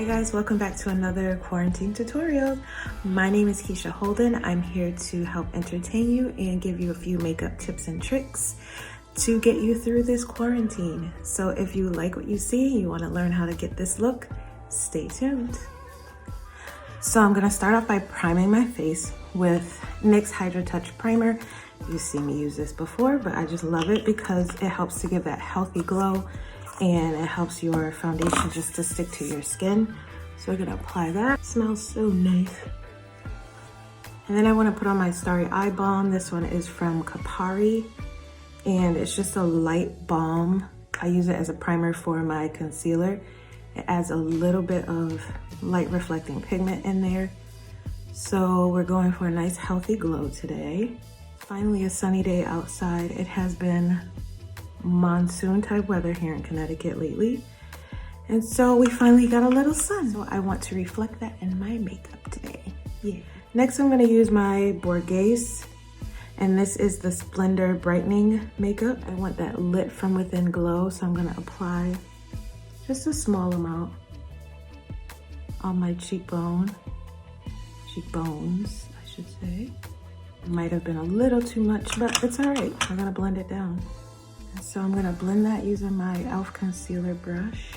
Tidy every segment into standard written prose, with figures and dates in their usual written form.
Hi guys, welcome back to another quarantine tutorial. My name is Kecia Holden. I'm here to help entertain you and give you a few makeup tips and tricks to get you through this quarantine. So if you like what you see, you want to learn how to get this look, stay tuned. So I'm going to start off by priming my face with NYX Hydra Touch Primer. You've seen me use this before, but I just love it because it helps to give that healthy glow and it helps your foundation just to stick to your skin. So we're gonna apply that. It smells so nice. And then I wanna put on my Starry Eye Balm. This one is from Kapari, and it's just a light balm. I use it as a primer for my concealer. It adds a little bit of light reflecting pigment in there. So we're going for a nice healthy glow today. Finally a sunny day outside. It has been monsoon type weather here in Connecticut lately. And so we finally got a little sun. So I want to reflect that in my makeup today. Yeah. Next I'm gonna use my Borghese, and this is the Splendor Brightening Makeup. I want that lit from within glow, so I'm gonna apply just a small amount on my cheekbones, I should say. It might have been a little too much, but it's all right. I'm gonna blend it down. So I'm gonna blend that using my e.l.f. concealer brush.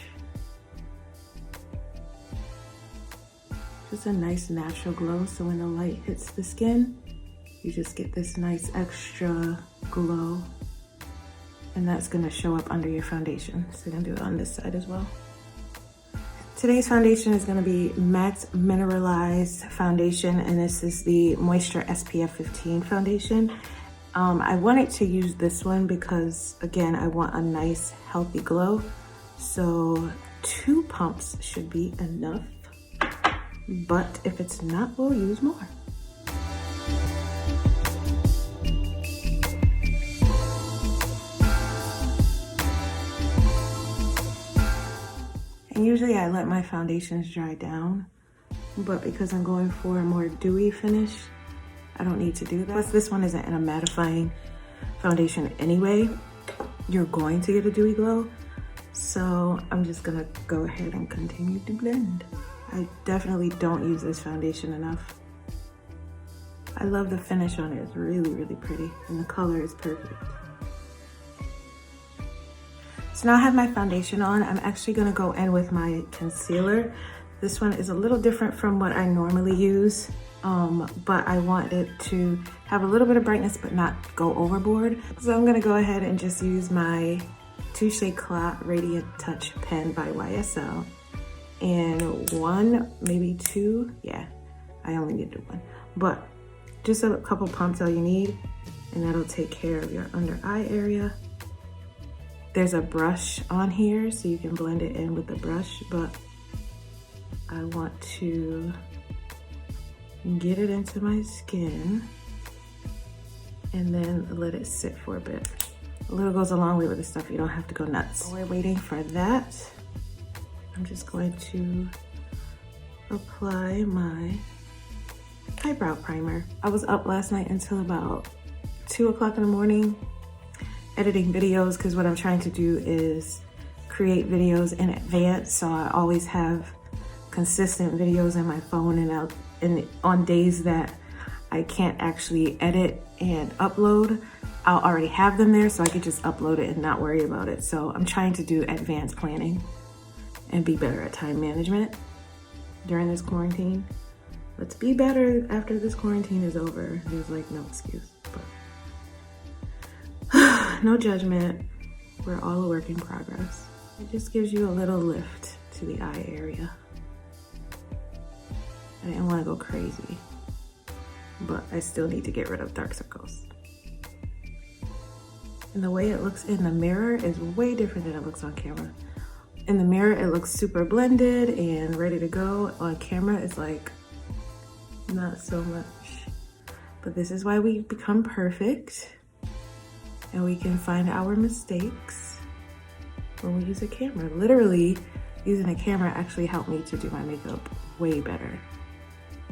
Just a nice natural glow, so when the light hits the skin, you just get this nice extra glow. And that's gonna show up under your foundation. So you're gonna do it on this side as well. Today's foundation is gonna be MAC's Mineralized Foundation, and this is the Moisture SPF 15 foundation. I wanted to use this one because, again, I want a nice healthy glow. So 2 pumps should be enough, but if it's not, we'll use more. And usually I let my foundations dry down, but because I'm going for a more dewy finish, I don't need to do that. Plus this one isn't a mattifying foundation anyway. You're going to get a dewy glow. So I'm just gonna go ahead and continue to blend. I definitely don't use this foundation enough. I love the finish on it. It's really, really pretty, and the color is perfect. So now I have my foundation on. I'm actually gonna go in with my concealer. This one is a little different from what I normally use, but I want it to have a little bit of brightness but not go overboard. So I'm gonna go ahead and just use my Touche Éclat Radiant Touch pen by YSL. And 1, maybe 2, yeah, I only need to do 1. But just a couple pumps all you need, and that'll take care of your under eye area. There's a brush on here, so you can blend it in with the brush, but I want to get it into my skin and then let it sit for a bit. A little goes a long way with this stuff. You don't have to go nuts. While we're waiting for that, I'm just going to apply my eyebrow primer. I was up last night until about 2 o'clock in the morning editing videos, because what I'm trying to do is create videos in advance, so I always have consistent videos in my phone, and on days that I can't actually edit and upload, I'll already have them there, so I could just upload it and not worry about it. So I'm trying to do advanced planning and be better at time management during this quarantine. Let's be better after this quarantine is over. There's like no excuse, but no judgment. We're all a work in progress. It just gives you a little lift to the eye area. I didn't want to go crazy, but I still need to get rid of dark circles. And the way it looks in the mirror is way different than it looks on camera. In the mirror, it looks super blended and ready to go. On camera, it's like, not so much. But this is why we become perfect, and we can find our mistakes when we use a camera. Literally, using a camera actually helped me to do my makeup way better,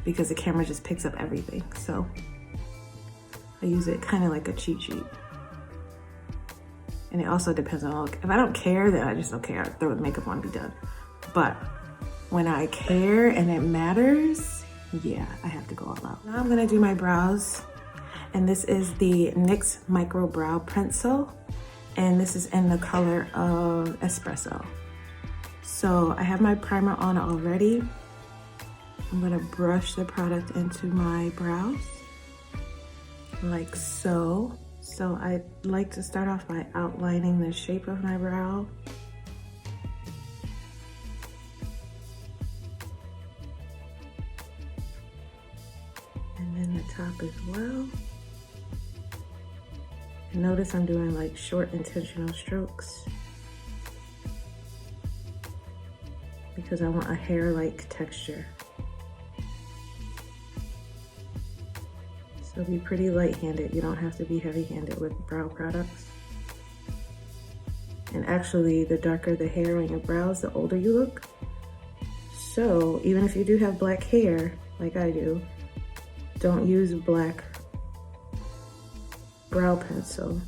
because the camera just picks up everything. So I use it kind of like a cheat sheet. And it also depends on, if I don't care, then I just don't care. I throw the makeup on and be done. But when I care and it matters, yeah, I have to go all out. Now I'm gonna do my brows, and this is the NYX Micro Brow Pencil, and this is in the color of Espresso. So I have my primer on already. I'm gonna brush the product into my brows, like so. So I like to start off by outlining the shape of my brow. And then the top as well. And notice I'm doing like short intentional strokes because I want a hair-like texture. So be pretty light-handed. You don't have to be heavy-handed with brow products. And actually, the darker the hair on your brows, the older you look. So even if you do have black hair, like I do, don't use black brow pencil.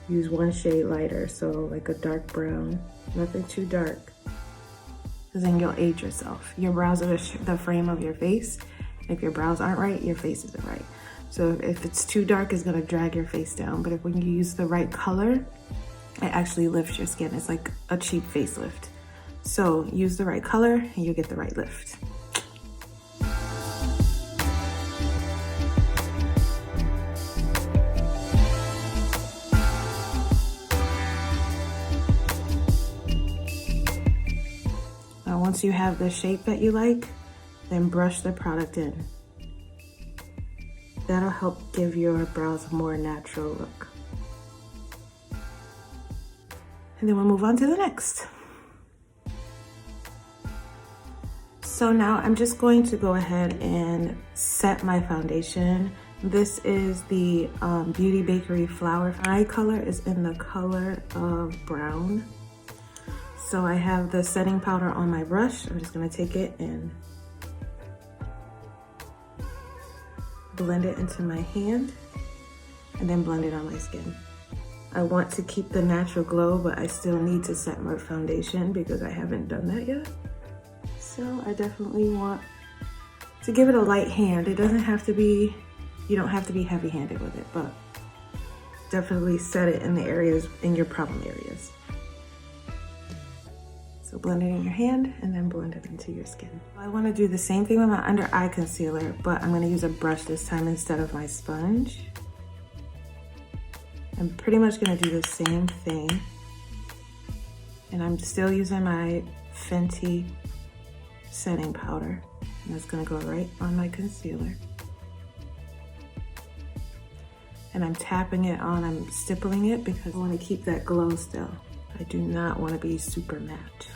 Use one shade lighter, so like a dark brown, nothing too dark, because then you'll age yourself. Your brows are the frame of your face. If your brows aren't right, your face isn't right. So if it's too dark, it's gonna drag your face down. But if when you use the right color, it actually lifts your skin. It's like a cheap facelift. So use the right color and you'll get the right lift. Now once you have the shape that you like, then brush the product in. That'll help give your brows a more natural look. And then we'll move on to the next. So now I'm just going to go ahead and set my foundation. This is the Beauty Bakery Flower. My color is in the color of brown. So I have the setting powder on my brush. I'm just gonna take it and blend it into my hand and then blend it on my skin. I want to keep the natural glow, but I still need to set my foundation because I haven't done that yet. So I definitely want to give it a light hand. It doesn't have to be, you don't have to be heavy-handed with it, but definitely set it in the areas, in your problem areas. So blend it in your hand and then blend it into your skin. I want to do the same thing with my under eye concealer, but I'm going to use a brush this time instead of my sponge. I'm pretty much going to do the same thing. And I'm still using my Fenty setting powder. And that's going to go right on my concealer. And I'm tapping it on, I'm stippling it because I want to keep that glow still. I do not want to be super matte.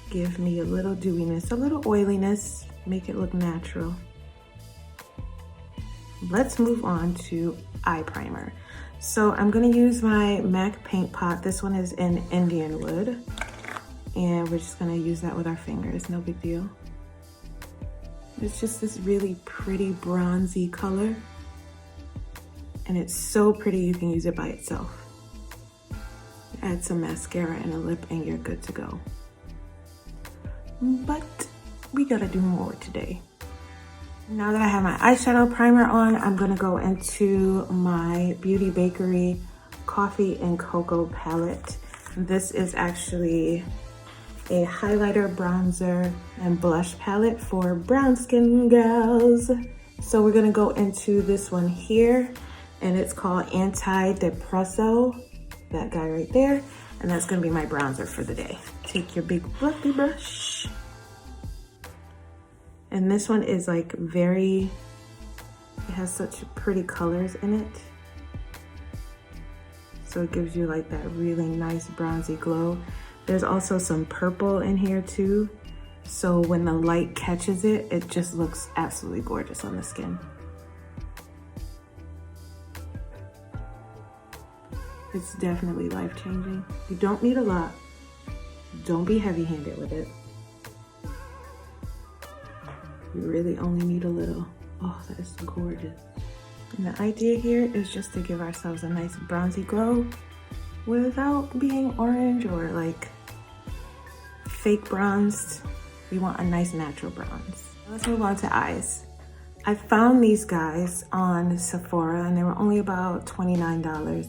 Give me a little dewiness, a little oiliness, make it look natural. Let's move on to eye primer. So I'm gonna use my MAC paint pot. This one is in Indian wood. And we're just gonna use that with our fingers, no big deal. It's just this really pretty bronzy color. And it's so pretty you can use it by itself. Add some mascara and a lip and you're good to go. But we gotta do more today. Now that I have my eyeshadow primer on, I'm gonna go into my Beauty Bakery Coffee and Cocoa palette. This is actually a highlighter, bronzer, and blush palette for brown skin gals. So we're gonna go into this one here, and it's called Anti-Depresso. That guy right there, and that's gonna be my bronzer for the day. Take your big fluffy brush. And this one is like it has such pretty colors in it. So it gives you like that really nice bronzy glow. There's also some purple in here too. So when the light catches it, it just looks absolutely gorgeous on the skin. It's definitely life-changing. You don't need a lot. Don't be heavy-handed with it. You really only need a little. Oh, that is gorgeous. And the idea here is just to give ourselves a nice bronzy glow without being orange or like fake bronzed. We want a nice natural bronze. Let's move on to eyes. I found these guys on Sephora and they were only about $29.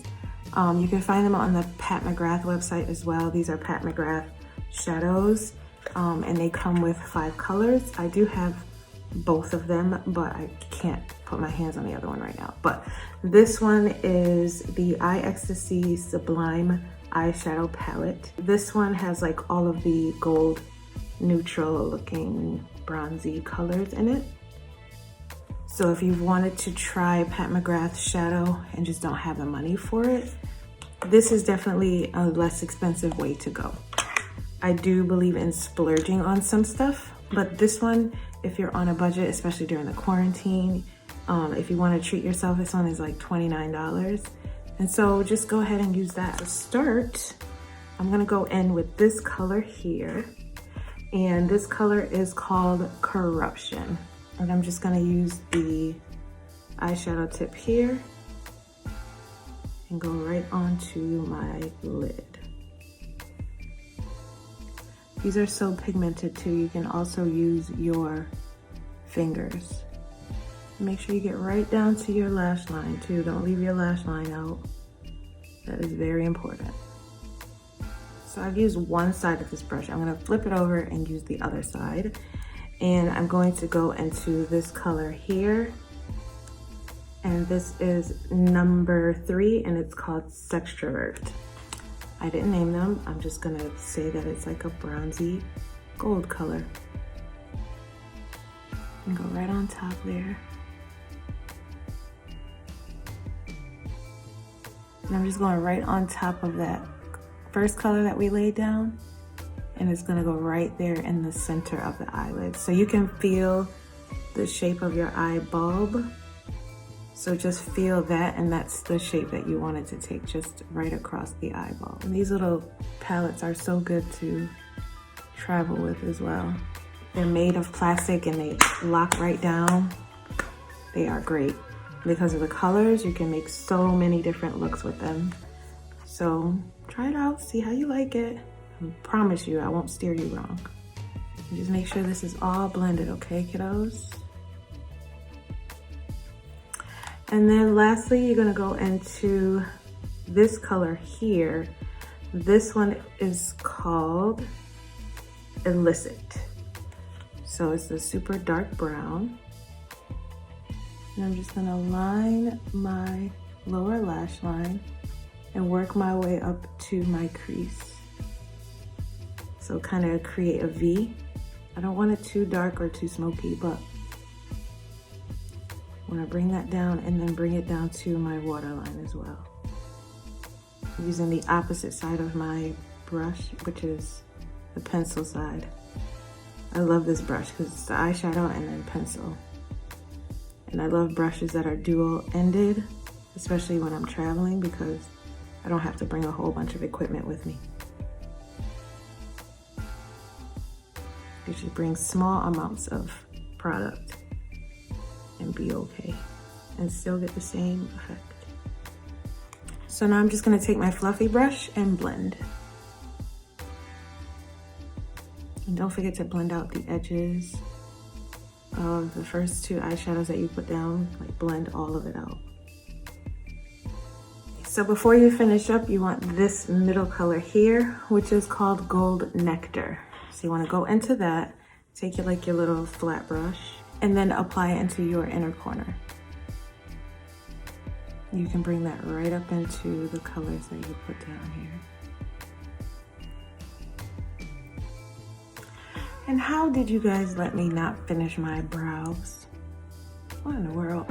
You can find them on the Pat McGrath website as well. These are Pat McGrath shadows and they come with 5 colors. I do have both of them, but I can't put my hands on the other one right now. But this one is the Eye Ecstasy Sublime Eyeshadow Palette. This one has like all of the gold neutral looking bronzy colors in it. So if you've wanted to try Pat McGrath shadow and just don't have the money for it, this is definitely a less expensive way to go. I do believe in splurging on some stuff, but this one, if you're on a budget, especially during the quarantine, if you want to treat yourself, this one is like $29. And so just go ahead and use that. To start, I'm gonna go in with this color here. And this color is called Corruption. And I'm just gonna use the eyeshadow tip here and go right onto my lid. These are so pigmented too. You can also use your fingers. Make sure you get right down to your lash line too. Don't leave your lash line out. That is very important. So I've used one side of this brush. I'm gonna flip it over and use the other side. And I'm going to go into this color here. And this is number 3 and it's called Sextrovert. I didn't name them. I'm just gonna say that it's like a bronzy gold color. And go right on top there. And I'm just going right on top of that first color that we laid down. And it's gonna go right there in the center of the eyelid. So you can feel the shape of your eye bulb. So just feel that, and that's the shape that you want it to take, just right across the eyeball. And these little palettes are so good to travel with as well. They're made of plastic and they lock right down. They are great. Because of the colors, you can make so many different looks with them. So try it out, see how you like it. I promise you, I won't steer you wrong. Just make sure this is all blended, okay, kiddos? And then lastly, you're gonna go into this color here. This one is called Illicit. So it's a super dark brown. And I'm just gonna line my lower lash line and work my way up to my crease. So kind of create a V. I don't want it too dark or too smoky, but I want to bring that down and then bring it down to my waterline as well. I'm using the opposite side of my brush, which is the pencil side. I love this brush because it's the eyeshadow and then pencil. And I love brushes that are dual-ended, especially when I'm traveling because I don't have to bring a whole bunch of equipment with me. You should bring small amounts of product and be okay and still get the same effect. So now I'm just gonna take my fluffy brush and blend. And don't forget to blend out the edges of the first 2 eyeshadows that you put down, like blend all of it out. So before you finish up, you want this middle color here, which is called Gold Nectar. So you wanna go into that, take your little flat brush, and then apply it into your inner corner. You can bring that right up into the colors that you put down here. And how did you guys let me not finish my brows? What in the world?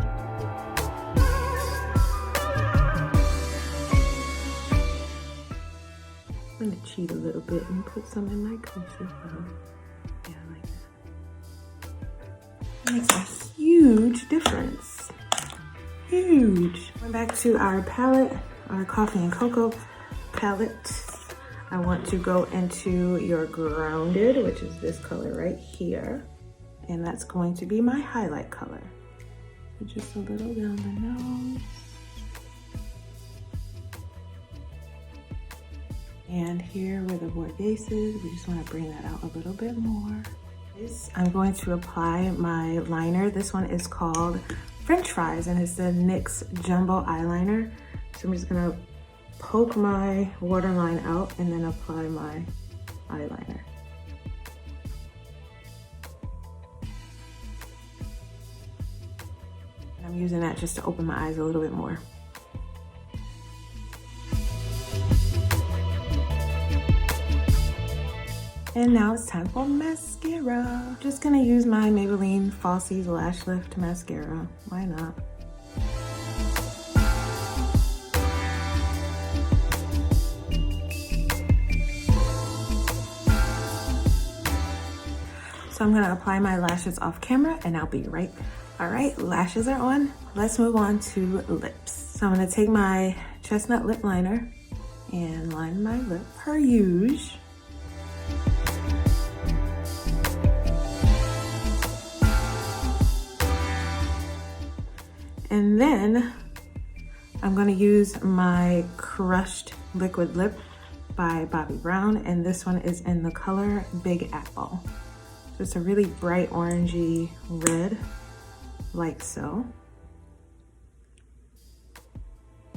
I'm gonna cheat a little bit and put some in my creases. Yeah, I like that. It makes a huge difference. Huge. Going back to our palette, our coffee and cocoa palette. I want to go into your Grounded, which is this color right here. And that's going to be my highlight color. So just a little down the nose. And here where the borghese is, we just want to bring that out a little bit more. I'm going to apply my liner. This one is called French Fries and it's the NYX Jumbo Eyeliner. So I'm just gonna poke my waterline out and then apply my eyeliner. And I'm using that just to open my eyes a little bit more. And now it's time for mascara. Just gonna use my Maybelline Falsies Lash Lift Mascara. Why not? So I'm gonna apply my lashes off camera and I'll be right back. All right, lashes are on. Let's move on to lips. So I'm gonna take my chestnut lip liner and line my lip per usual. And then I'm gonna use my Crushed Liquid Lip by Bobbi Brown, and this one is in the color Big Apple. So it's a really bright orangey red, like so.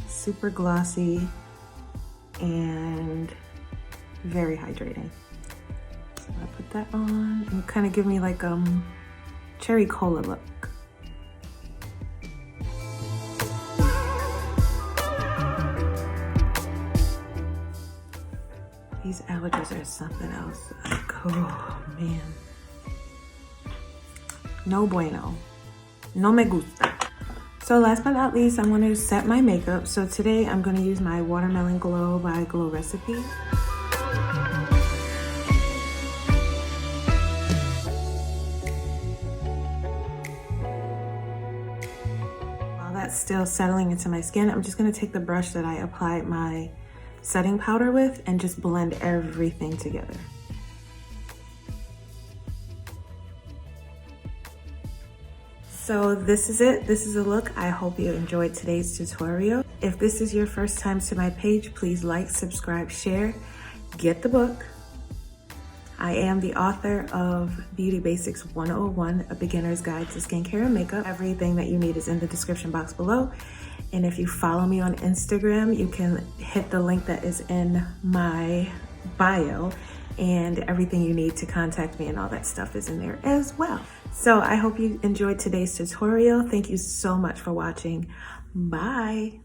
Super glossy and very hydrating. So I'm gonna put that on and kind of give me like cherry cola look. These allergies are something else. Like, oh man. No bueno. No me gusta. So last but not least, I'm going to set my makeup. So today I'm going to use my Watermelon Glow by Glow Recipe. While that's still settling into my skin, I'm just going to take the brush that I applied my setting powder with and just blend everything together. So this is it. This is a look. I hope you enjoyed today's tutorial. If this is your first time to my page, please like, subscribe, share, get the book. I am the author of Beauty Basics 101, A Beginner's Guide to Skincare and Makeup. Everything that you need is in the description box below. And if you follow me on Instagram, you can hit the link that is in my bio, and everything you need to contact me and all that stuff is in there as well. So I hope you enjoyed today's tutorial. Thank you so much for watching. Bye.